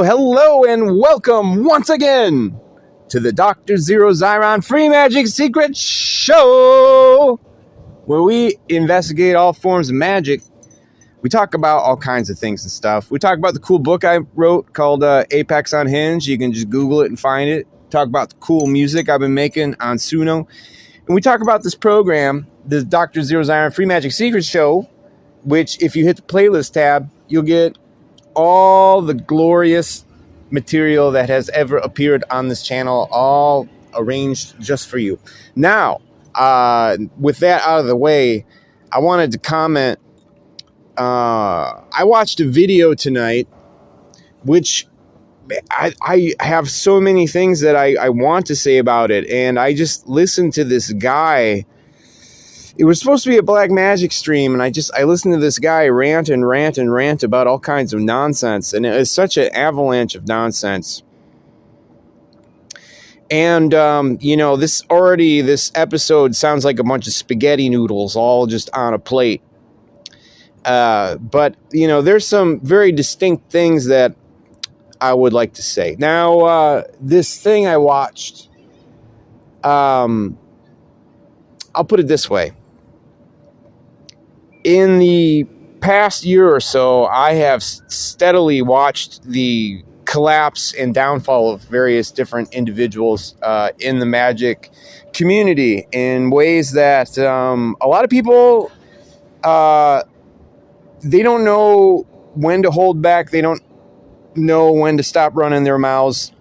Hello, and welcome once again to the Dr. Zeero Xiron Free Magic Secret Show, where we investigate all forms of magic. We talk about all kinds of things and stuff. We talk about the cool book I wrote called Apex Unhinged. You can just Google it and find it. Talk about the cool music I've been making on Suno. And we talk about this program, the Dr. Zeero Xiron Free Magic Secret Show, which if you hit the playlist tab, you'll get all the glorious material that has ever appeared on this channel, all arranged just for you. Now, with that out of the way, I wanted to comment. I watched a video tonight, which I have so many things that I want to say about it, and I just listened to this guy. It was supposed to be a black magic stream, and I listened to this guy rant about all kinds of nonsense, and it was such an avalanche of nonsense. And this episode sounds like a bunch of spaghetti noodles all just on a plate. But there's some very distinct things that I would like to say. Now, this thing I watched, I'll put it this way. In the past year or so, I have steadily watched the collapse and downfall of various different individuals in the magic community in ways that a lot of people, they don't know when to hold back. They don't know when to stop running their mouths.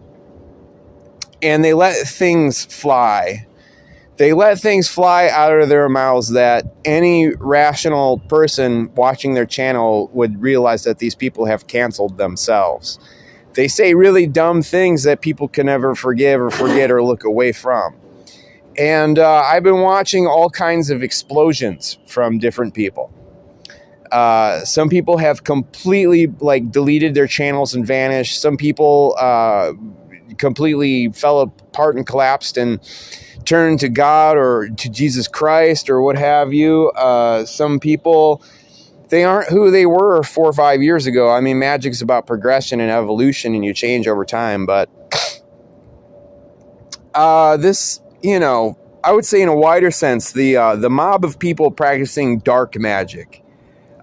And they let things fly. They let things fly out of their mouths that any rational person watching their channel would realize that these people have canceled themselves. They say really dumb things that people can never forgive or forget or look away from. And I've been watching all kinds of explosions from different people. Some people have completely deleted their channels and vanished. Some people completely fell apart and collapsed and turned to God or to Jesus Christ or what have you. Some people, they aren't who they were 4 or 5 years ago. I mean, magic's about progression and evolution, and you change over time. But this, I would say in a wider sense, the mob of people practicing dark magic,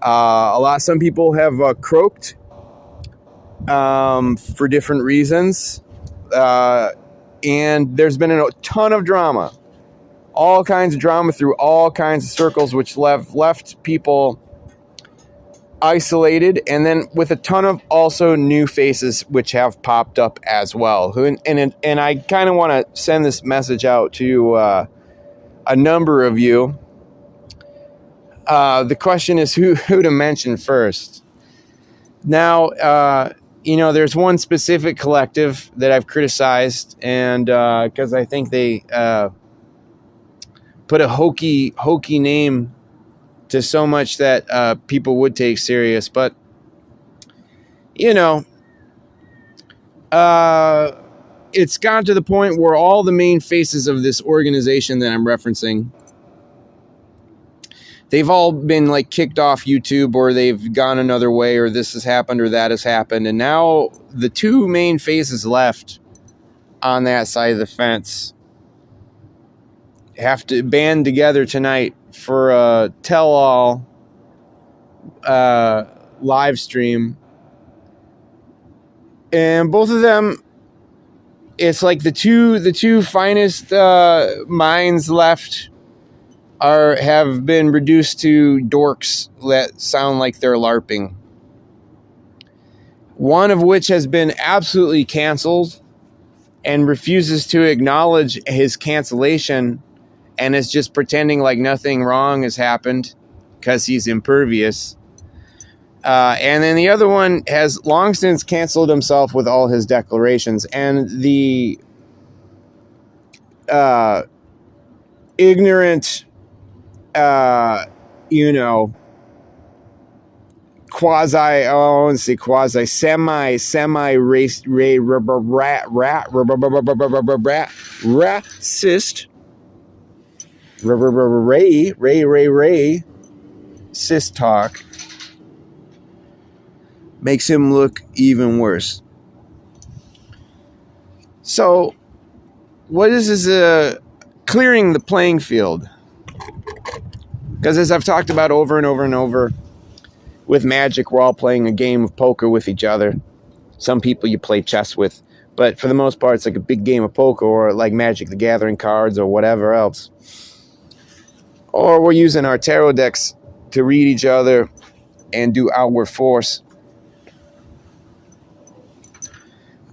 Some people have croaked for different reasons. And there's been a ton of drama. All kinds of drama through all kinds of circles, which left people isolated, and then with a ton of also new faces which have popped up as well. And I kind of want to send this message out to a number of you. The question is who to mention first. Now, there's one specific collective that I've criticized, and because I think they put a hokey name to so much that people would take serious. But, it's gotten to the point where all the main faces of this organization that I'm referencing, they've all been like kicked off YouTube, or they've gone another way, or this has happened or that has happened. And now the two main faces left on that side of the fence have to band together tonight for a tell-all live stream. And both of them, it's like the two finest minds left have been reduced to dorks that sound like they're LARPing. One of which has been absolutely canceled and refuses to acknowledge his cancellation, and is just pretending like nothing wrong has happened because he's impervious. And then the other one has long since canceled himself with all his declarations. And the ignorant, racist, cis talk makes him look even worse. So, what is this clearing the playing field? Because as I've talked about over and over and over, with Magic, we're all playing a game of poker with each other. Some people you play chess with, but for the most part, it's like a big game of poker, or like Magic the Gathering cards, or whatever else. Or we're using our tarot decks to read each other and do outward force.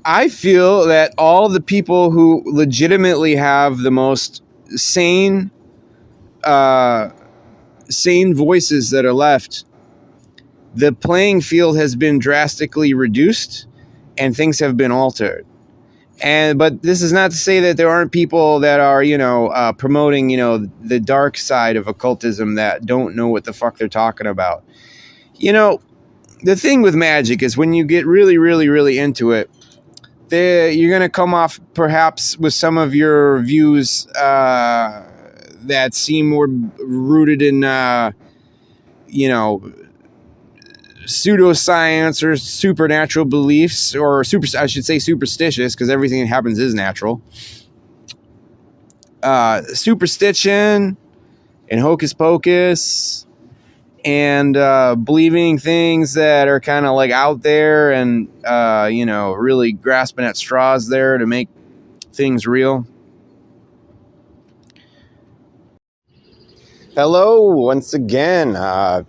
I feel that all the people who legitimately have the most sane voices that are left, the playing field has been drastically reduced and things have been altered. But this is not to say that there aren't people that are, promoting, the dark side of occultism that don't know what the fuck they're talking about. The thing with Magic is when you get really, really, really into it, you're going to come off perhaps with some of your views that seem more rooted in, pseudoscience or supernatural beliefs, or superstitious, because everything that happens is natural. Superstition and hocus pocus, and believing things that are kind of like out there, and really grasping at straws there to make things real. Hello once again.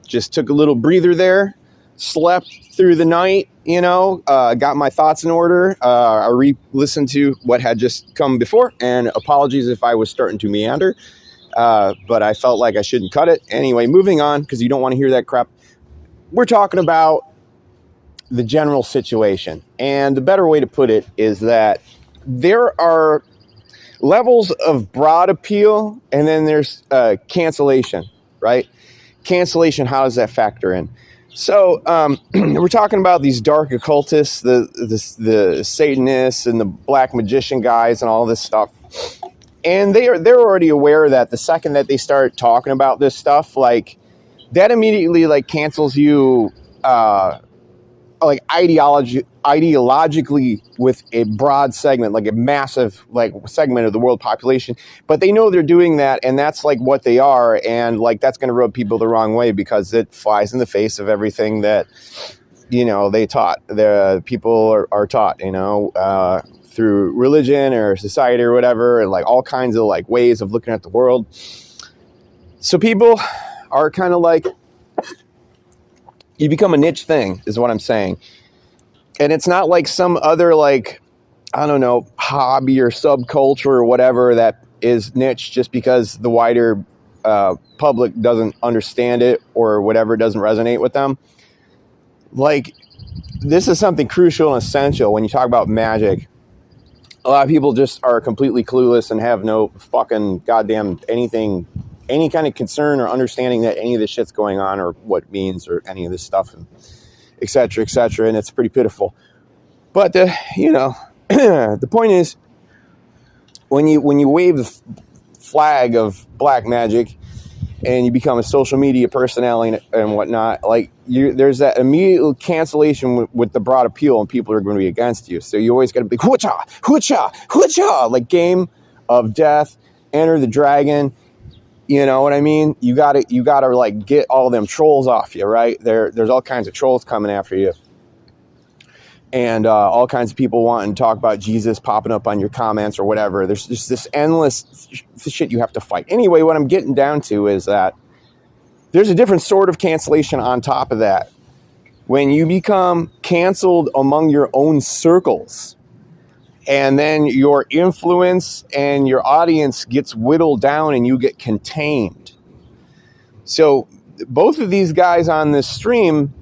Just took a little breather there. Slept through the night, got my thoughts in order. I re-listened to what had just come before, and apologies if I was starting to meander, but I felt like I shouldn't cut it. Anyway, moving on, because you don't want to hear that crap. We're talking about the general situation, and the better way to put it is that there are levels of broad appeal, and then there's cancellation, right? Cancellation, how does that factor in? So we're talking about these dark occultists, the Satanists and the black magician guys and all this stuff. And they're already aware that the second that they start talking about this stuff, like that immediately like cancels you like ideologically with a broad segment, like a massive like segment of the world population, but they know they're doing that, and that's like what they are, and like that's going to rub people the wrong way because it flies in the face of everything that they taught. The people are taught, through religion or society or whatever, and like all kinds of like ways of looking at the world. So people are kind of like, you become a niche thing is what I'm saying. And it's not like some other like, I don't know, hobby or subculture or whatever that is niche just because the wider public doesn't understand it or whatever doesn't resonate with them. Like, this is something crucial and essential when you talk about magic. A lot of people just are completely clueless and have no fucking goddamn anything, any kind of concern or understanding that any of this shit's going on or what it means or any of this stuff, and et cetera, and it's pretty pitiful. But the point is, when you wave the flag of black magic and you become a social media personality and whatnot, like there's that immediate cancellation with the broad appeal, and people are going to be against you. So you always got to be hoocha, hoocha, hoocha, like Game of Death, Enter the Dragon. You know what I mean? You gotta like get all them trolls off you, right? There's all kinds of trolls coming after you, and all kinds of people wanting to talk about Jesus popping up on your comments or whatever. There's just this endless shit you have to fight. Anyway, what I'm getting down to is that there's a different sort of cancellation on top of that. When you become canceled among your own circles, and then your influence and your audience gets whittled down and you get contained. So both of these guys on this stream,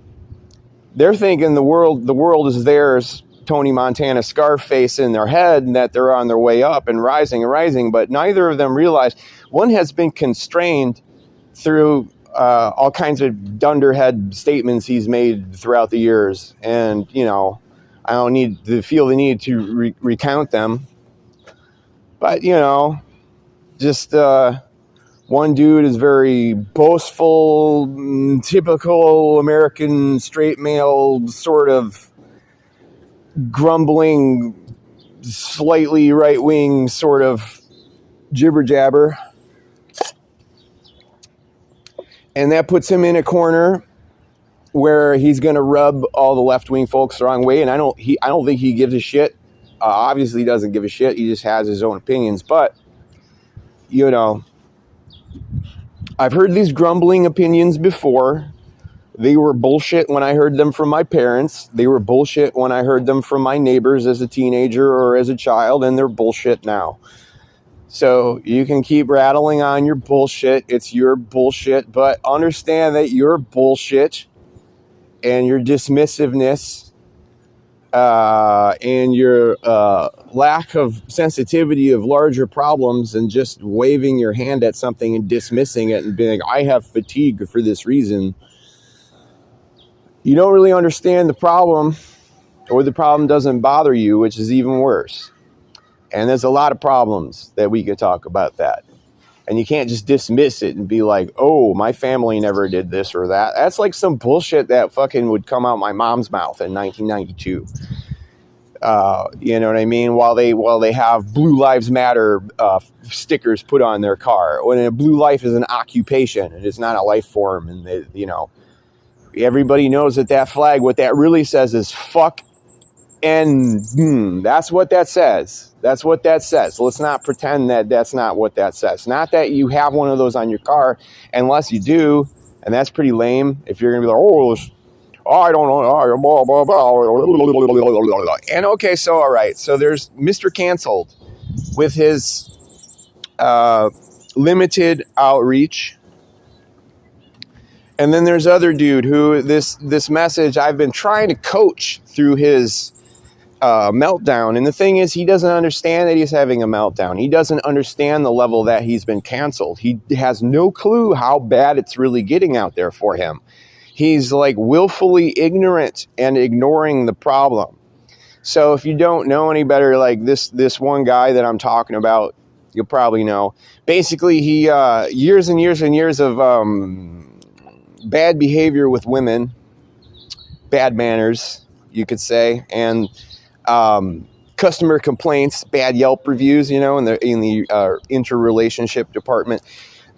they're thinking the world is theirs, Tony Montana Scarface in their head, and that they're on their way up and rising, but neither of them realize one has been constrained through all kinds of dunderhead statements he's made throughout the years. And, I don't need to feel the need to recount them. But, just one dude is very boastful, typical American straight male, sort of grumbling, slightly right-wing sort of jibber-jabber. And that puts him in a corner where he's going to rub all the left-wing folks the wrong way, and I don't think he gives a shit. Obviously, he doesn't give a shit. He just has his own opinions. But, I've heard these grumbling opinions before. They were bullshit when I heard them from my parents. They were bullshit when I heard them from my neighbors as a teenager or as a child, and they're bullshit now. So you can keep rattling on your bullshit. It's your bullshit, but understand that your bullshit and your dismissiveness and your lack of sensitivity of larger problems and just waving your hand at something and dismissing it and being like, I have fatigue for this reason. You don't really understand the problem, or the problem doesn't bother you, which is even worse. And there's a lot of problems that we could talk about that. And you can't just dismiss it and be like, oh, my family never did this or that. That's like some bullshit that fucking would come out my mom's mouth in 1992. You know what I mean? While they have Blue Lives Matter stickers put on their car. When a blue life is an occupation, it is not a life form. And, everybody knows that flag, what that really says is fuck. And that's what that says. That's what that says. Let's not pretend that that's not what that says. Not that you have one of those on your car, unless you do, and that's pretty lame. If you're going to be like, I don't know, blah, blah, blah. And okay, so all right. So there's Mr. Canceled with his limited outreach. And then there's other dude who this message I've been trying to coach through his meltdown. And the thing is, he doesn't understand that he's having a meltdown. He doesn't understand the level that he's been canceled. He has no clue how bad it's really getting out there for him. He's like willfully ignorant and ignoring the problem. So if you don't know any better, like this one guy that I'm talking about, you'll probably know. Basically, he years and years and years of bad behavior with women, bad manners, you could say, and customer complaints, bad Yelp reviews, in the interrelationship department.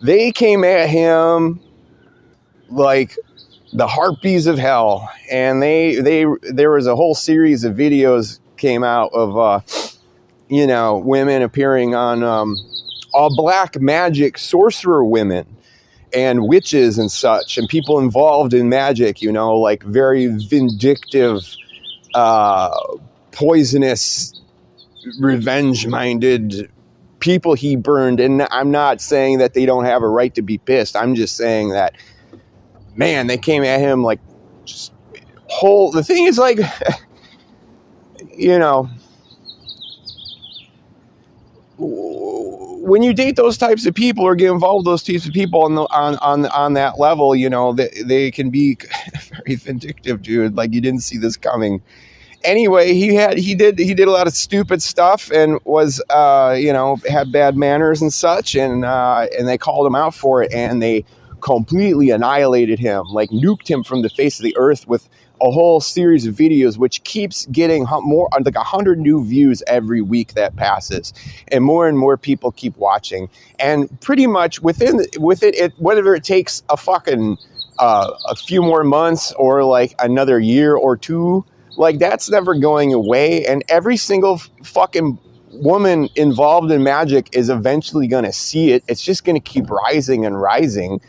They came at him like the harpies of hell, and there was a whole series of videos came out of women appearing on all black magic sorcerer women and witches and such, and people involved in magic, like very vindictive, poisonous, revenge-minded people he burned. And I'm not saying that they don't have a right to be pissed. I'm just saying that, man, they came at him like just whole. The thing is, like, when you date those types of people or get involved with those types of people on that level, they can be very vindictive, dude. Like, you didn't see this coming. Anyway, he did a lot of stupid stuff and was had bad manners and such, and they called him out for it, and they completely annihilated him, like nuked him from the face of the earth with a whole series of videos, which keeps getting more, like 100 new views every week that passes, and more people keep watching. And pretty much with it, whether it takes a few more months or like another year or two, like, that's never going away. And every single fucking woman involved in magic is eventually going to see it. It's just going to keep rising and rising.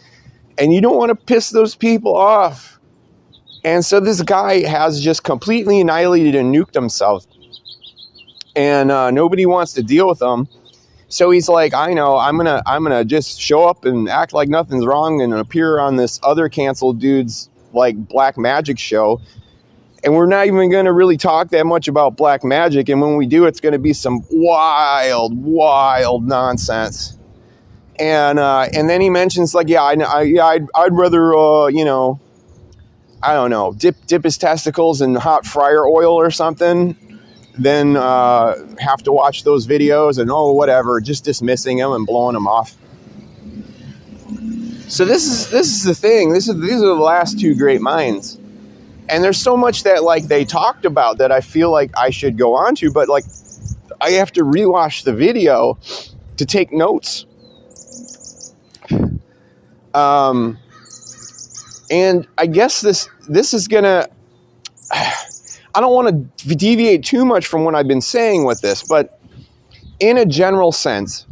And you don't want to piss those people off. And so this guy has just completely annihilated and nuked himself. And nobody wants to deal with him. So he's like, I know, I'm gonna just show up and act like nothing's wrong and appear on this other canceled dude's like black magic show. And we're not even going to really talk that much about black magic. And when we do, it's going to be some wild nonsense. And then he mentions, like, I'd rather, I don't know, dip his testicles in hot fryer oil or something than have to watch those videos and, whatever, just dismissing him and blowing him off. So this is the thing. These are the last two great minds. And there's so much that, like, they talked about that I feel like I should go on to, but, like, I have to rewatch the video to take notes. And I guess this is gonna, I don't want to deviate too much from what I've been saying with this, but in a general sense,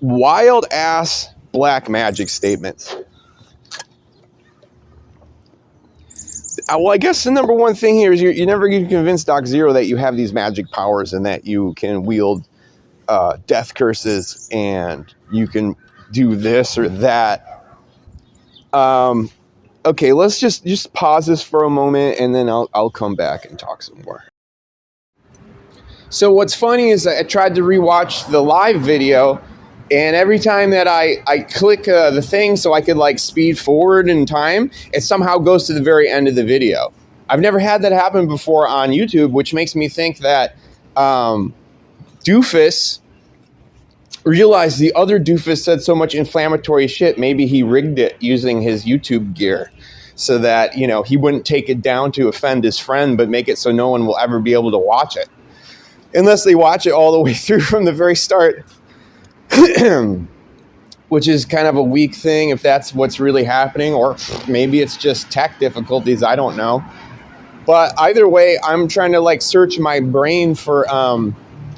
wild ass black magic statements. Well, I guess the number one thing here is you're never going to convince Doc Zeero that you have these magic powers and that you can wield death curses and you can do this or that. Okay, let's just pause this for a moment, and then I'll come back and talk some more. So what's funny is I tried to rewatch the live video, and every time that I click the thing so I could like speed forward in time, it somehow goes to the very end of the video. I've never had that happen before on YouTube, which makes me think that Doofus realized the other Doofus said so much inflammatory shit. Maybe he rigged it using his YouTube gear so that, he wouldn't take it down to offend his friend, but make it so no one will ever be able to watch it. Unless they watch it all the way through from the very start. Which is kind of a weak thing if that's what's really happening, or maybe it's just tech difficulties, I don't know. But either way, I'm trying to like search my brain for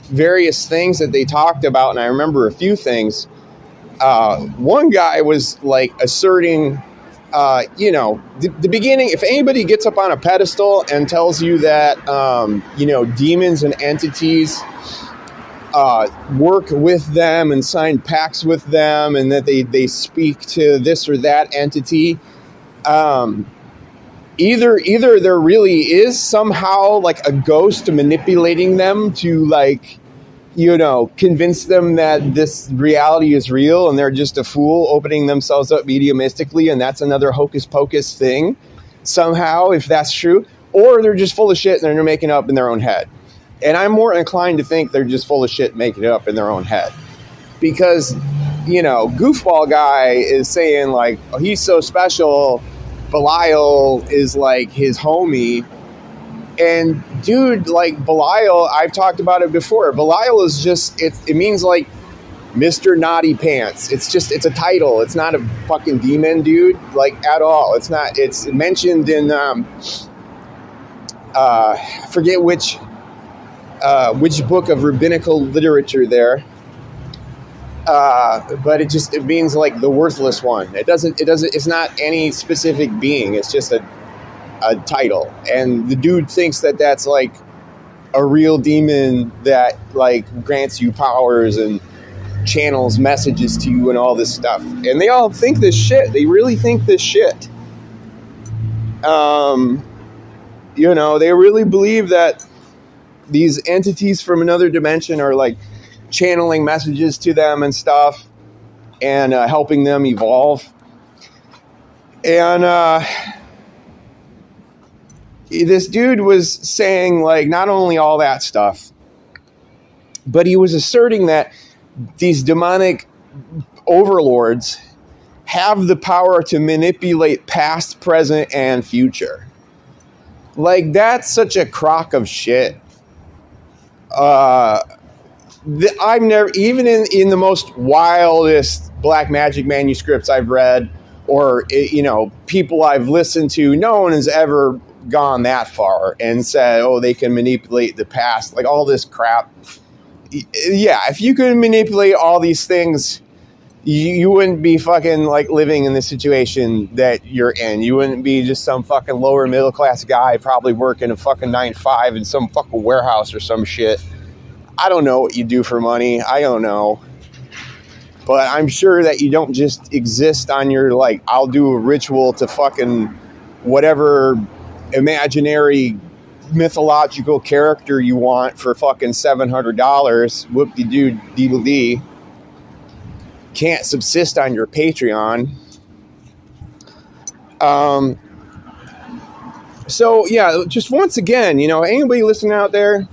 various things that they talked about, and I remember a few things. One guy was like asserting, the beginning, if anybody gets up on a pedestal and tells you that, demons and entities work with them and sign pacts with them, and that they speak to this or that entity. Either there really is somehow like a ghost manipulating them to like, convince them that this reality is real, and they're just a fool opening themselves up mediumistically, and that's another hocus pocus thing somehow, if that's true. Or they're just full of shit and they're making it up in their own head. And I'm more inclined to think they're just full of shit making it up in their own head. Because, goofball guy is saying like, oh, he's so special Belial is like his homie. And dude, like Belial, I've talked about it before. Belial is just, it means like Mr. Naughty Pants. It's a title. It's not a fucking demon, dude, like at all. It's mentioned in, I forget which book of rabbinical literature there. But it means like the worthless one. It's not any specific being. It's just a title. And the dude thinks that that's like a real demon that like grants you powers and channels messages to you and all this stuff. And they all think this shit. They really think this shit. They really believe that these entities from another dimension are like channeling messages to them and stuff and helping them evolve. And this dude was saying like not only all that stuff, but he was asserting that these demonic overlords have the power to manipulate past, present, and future. Like, that's such a crock of shit. I've never, even in the most wildest black magic manuscripts I've read, or, people I've listened to, no one has ever gone that far and said, oh, they can manipulate the past, like all this crap. Yeah, if you could manipulate all these things, you wouldn't be fucking like living in the situation that you're in. You wouldn't be just some fucking lower middle class guy probably working a fucking 9-to-5 in some fucking warehouse or some shit. I don't know what you do for money. I don't know. But I'm sure that you don't just exist on your, like, I'll do a ritual to fucking whatever imaginary mythological character you want for fucking $700. Whoop-de-doo, deedle-dee. Can't subsist on your Patreon. So, yeah, just once again, anybody listening out there,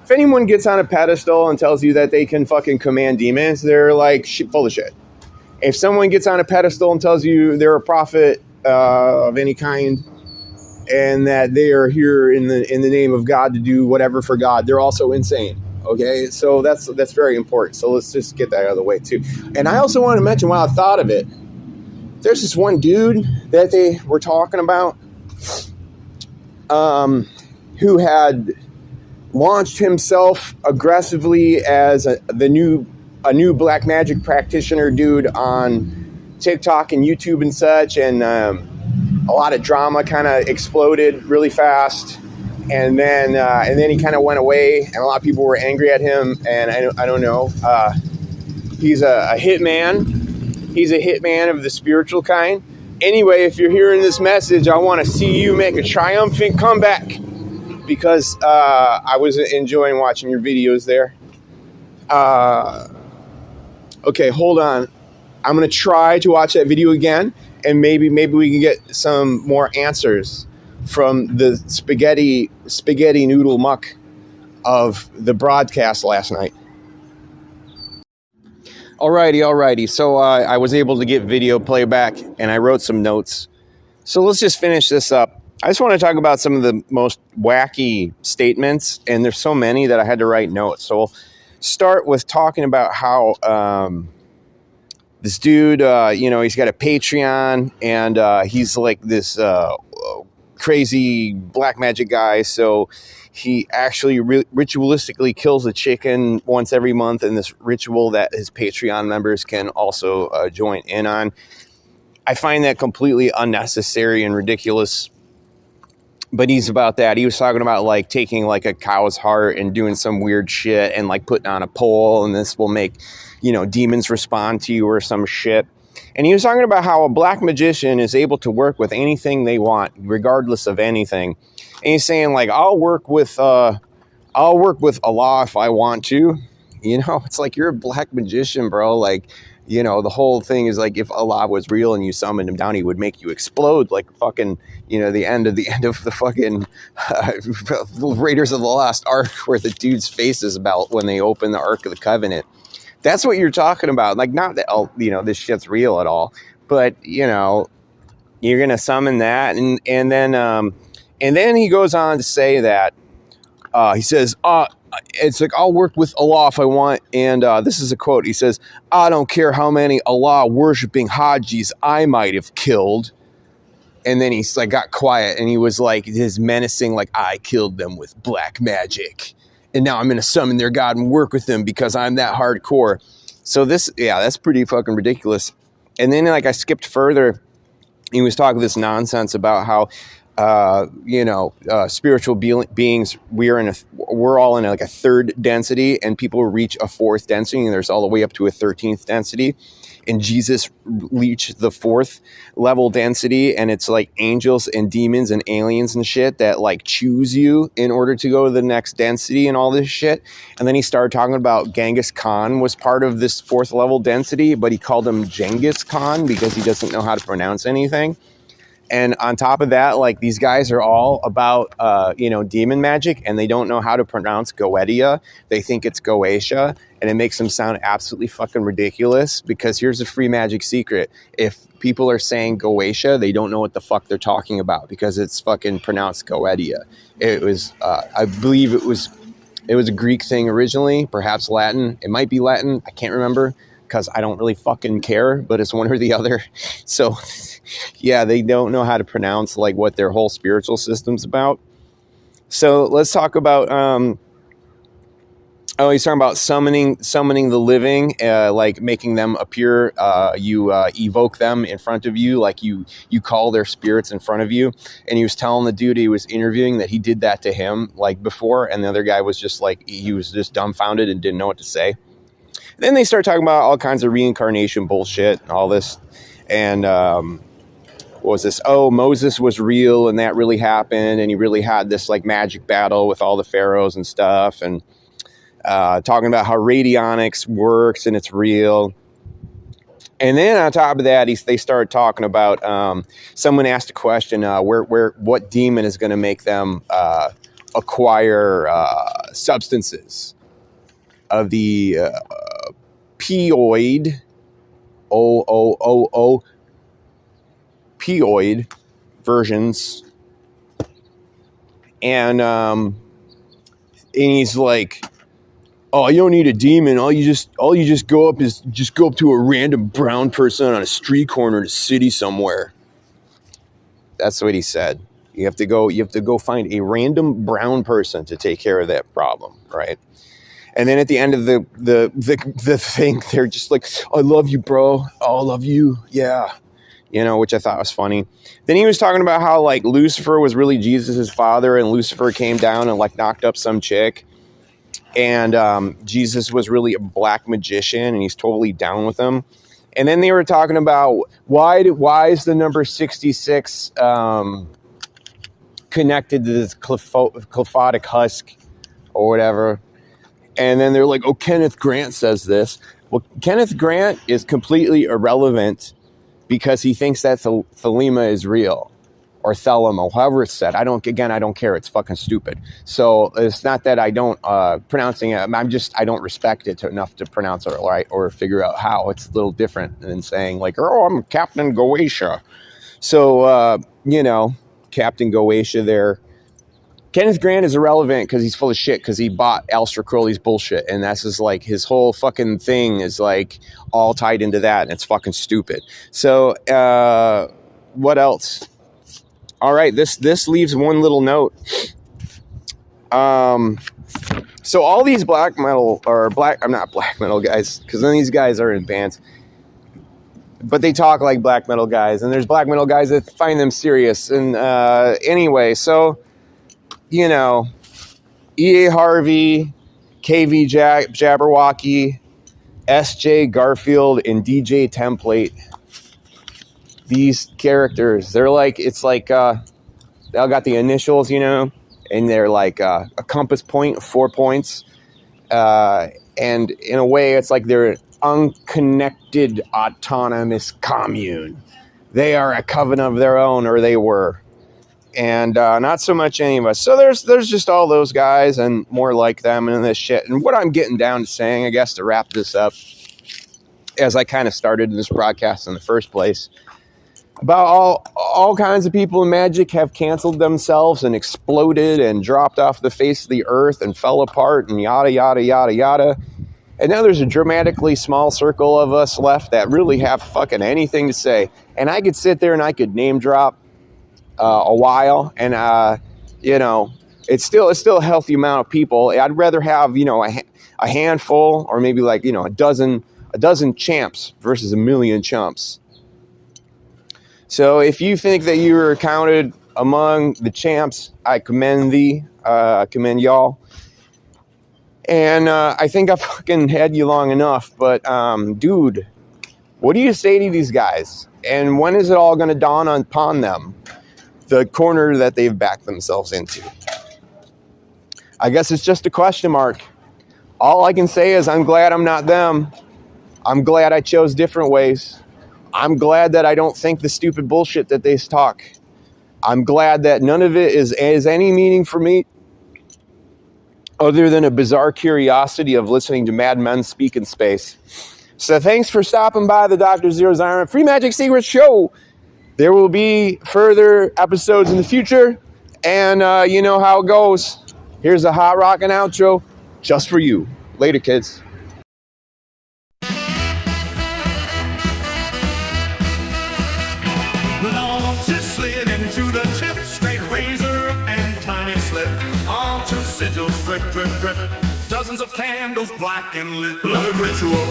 if anyone gets on a pedestal and tells you that they can fucking command demons, they're like full of shit. If someone gets on a pedestal and tells you they're a prophet of any kind and that they are here in the name of God to do whatever for God, they're also insane. Okay, so that's very important. So let's just get that out of the way too. And I also want to mention, while I thought of it, there's this one dude that they were talking about, who had launched himself aggressively as a new black magic practitioner dude on TikTok and YouTube and such, and a lot of drama kind of exploded really fast, and then he kind of went away, and a lot of people were angry at him, and I don't know. He's a hitman. He's a hitman of the spiritual kind. Anyway, if you're hearing this message, I want to see you make a triumphant comeback, because I was enjoying watching your videos there. Okay, hold on. I'm going to try to watch that video again, and maybe we can get some more answers from the spaghetti noodle muck of the broadcast last night. Alrighty. So I was able to get video playback, and I wrote some notes. So let's just finish this up. I just want to talk about some of the most wacky statements, and there's so many that I had to write notes. So we'll start with talking about how this dude, he's got a Patreon, and he's like this crazy black magic guy. So he actually ritualistically kills a chicken once every month in this ritual that his Patreon members can also join in on. I find that completely unnecessary and ridiculous. But he's about that. He was talking about like taking like a cow's heart and doing some weird shit and like putting on a pole, and this will make, demons respond to you or some shit. And he was talking about how a black magician is able to work with anything they want, regardless of anything. And he's saying like, I'll work with Allah if I want to. It's like, you're a black magician, bro. Like, the whole thing is like, if Allah was real and you summoned him down, he would make you explode like fucking, the end of the fucking Raiders of the Lost Ark, where the dude's face is about when they open the Ark of the Covenant. That's what you're talking about. Like, not that, this shit's real at all, but, You're gonna summon that, and then he goes on to say that he says, it's like, I'll work with Allah if I want. And this is a quote. He says, I don't care how many Allah worshipping Hajis I might have killed. And then he's like, got quiet, and he was like, his menacing, like, I killed them with black magic. And now I'm going to summon their God and work with them because I'm that hardcore. So that's pretty fucking ridiculous. And then, like, I skipped further. He was talking this nonsense about how, spiritual beings, we're all in like a third density, and people reach a fourth density, and there's all the way up to a 13th density. And Jesus reached the fourth level density, and it's like angels and demons and aliens and shit that like choose you in order to go to the next density and all this shit. And then he started talking about Genghis Khan was part of this fourth level density, but he called him Genghis Khan because he doesn't know how to pronounce anything. And on top of that, like, these guys are all about, demon magic, and they don't know how to pronounce Goetia. They think it's Goetia, and it makes them sound absolutely fucking ridiculous, because here's a free magic secret. If people are saying Goetia, they don't know what the fuck they're talking about, because it's fucking pronounced Goetia. It was, I believe it was a Greek thing originally, perhaps Latin. It might be Latin. I can't remember, because I don't really fucking care, but it's one or the other. So, yeah, they don't know how to pronounce, like, what their whole spiritual system's about. So let's talk about, he's talking about summoning the living, like making them appear. You evoke them in front of you, like you call their spirits in front of you. And he was telling the dude he was interviewing that he did that to him, like, before, and the other guy was just like, he was just dumbfounded and didn't know what to say. Then they start talking about all kinds of reincarnation bullshit and all this. And what was this? Oh, Moses was real, and that really happened. And he really had this like magic battle with all the pharaohs and stuff. And talking about how radionics works and it's real. And then on top of that, they started talking about, someone asked a question, what demon is going to make them acquire substances of the pioid versions. And he's like, oh, you don't need a demon. All you just go up to a random brown person on a street corner in a city somewhere. That's what he said. You have to go find a random brown person to take care of that problem, right? And then at the end of the thing, they're just like, I love you, bro. Oh, I love you. Yeah. Which I thought was funny. Then he was talking about how, like, Lucifer was really Jesus' father, and Lucifer came down and, like, knocked up some chick. And Jesus was really a black magician, and he's totally down with him. And then they were talking about why is the number 66 connected to this clephotic husk or whatever. And then they're like, oh, Kenneth Grant says this. Well, Kenneth Grant is completely irrelevant because he thinks that Thelema is real, or Thelema, however it's said. I don't care. It's fucking stupid. So it's not that I don't pronouncing it. I don't respect it enough to pronounce it right or figure out how. It's a little different than saying like, oh, I'm Captain Goetia. So, Captain Goetia there. Kenneth Grant is irrelevant because he's full of shit because he bought Aleister Crowley's bullshit. And that's just like his whole fucking thing is like all tied into that. And it's fucking stupid. So what else? All right. This leaves one little note. So all these black metal I'm not black metal guys because then these guys are in bands. But they talk like black metal guys. And there's black metal guys that find them serious. And anyway, so... E.A. Harvey, K.V. Jabberwocky, S.J. Garfield, and D.J. Template. These characters, they're like, it's like, they all got the initials, and they're like a compass point, 4 points. And in a way, it's like they're an unconnected autonomous commune. They are a covenant of their own, or they were. And not so much any of us. So there's just all those guys and more like them and this shit. And what I'm getting down to saying, I guess, to wrap this up, as I kind of started this broadcast in the first place, about all kinds of people in Magic have canceled themselves and exploded and dropped off the face of the earth and fell apart and yada, yada, yada, yada. And now there's a dramatically small circle of us left that really have fucking anything to say. And I could sit there and I could name drop a while, and it's still a healthy amount of people. I'd rather have a handful, or maybe like a dozen champs versus a million chumps. So if you think that you were counted among the champs, I commend thee. I commend y'all. And I think I fucking had you long enough. But dude, what do you say to these guys? And when is it all going to dawn upon them the corner that they've backed themselves into? I guess it's just a question mark. All I can say is I'm glad I'm not them. I'm glad I chose different ways. I'm glad that I don't think the stupid bullshit that they talk. I'm glad that none of it is any meaning for me other than a bizarre curiosity of listening to madmen speak in space. So thanks for stopping by the Dr. Zeero Xiron Free Magic Secrets Show. There will be further episodes in the future, and you know how it goes. Here's a hot rockin' outro just for you. Later, kids. Slid into the tip, straight razor and tiny slip. Onto sigils, drip, drip, drip. Dozens of candles, black and lit. Blood ritual,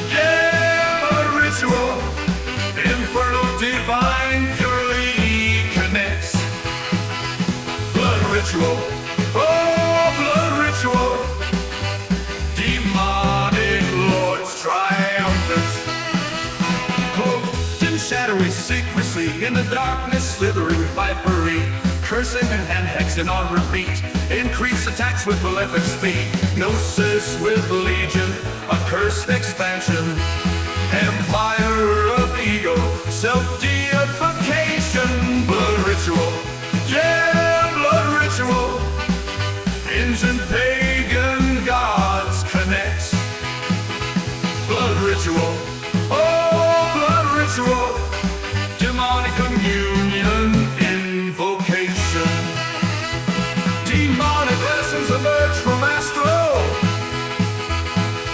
yeah, blood ritual. Infernal, divine, purely connects. Blood ritual, oh, blood ritual. Demonic lords triumphant. Cloaked in shadowy secrecy, in the darkness slithering vipery, cursing and hexing on repeat, increase attacks with malefic speed, gnosis with legion, accursed expansion, empire of ego, self-deification, blood ritual, yeah, blood ritual, ancient pagan gods connect, blood ritual, oh, blood ritual, demonic communion, invocation. Demonic lessons emerge from astral.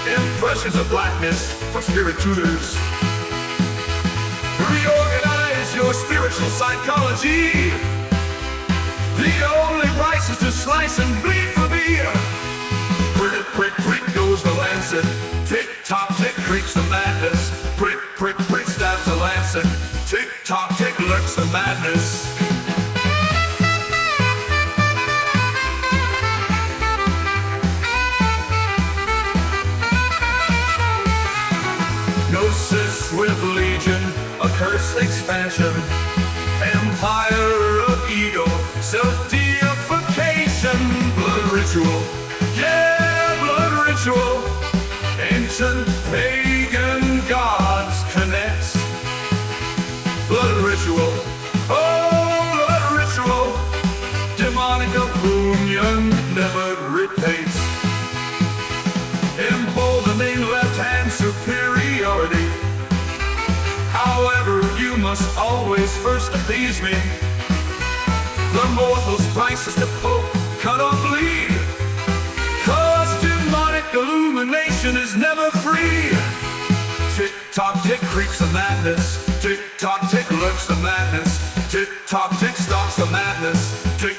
Impressions of blackness from spirit tutors. Reorganize your spiritual psychology. The only price is to slice and bleed for me. Prick, prick, prick goes the lancet. Tick, tock, tick, creaks the madness. Prick, prick, prick stabs the lancet. Tick, tock, tick lurks the madness. Gnosis with legion, accursed expansion, empire of ego, self-deification, blood ritual, yeah, blood ritual, ancient pagan gods connect, blood ritual, oh, blood ritual, demonic communion never repays, emboldening left-hand superiority. However, you must always first appease me. The mortal's price is to poke, cut or bleed. Cause demonic illumination is never free. Tick-tock, tick creeps the madness. Tick-tock, tick lurks the madness. Tick-tock, tick stalks the madness. Tick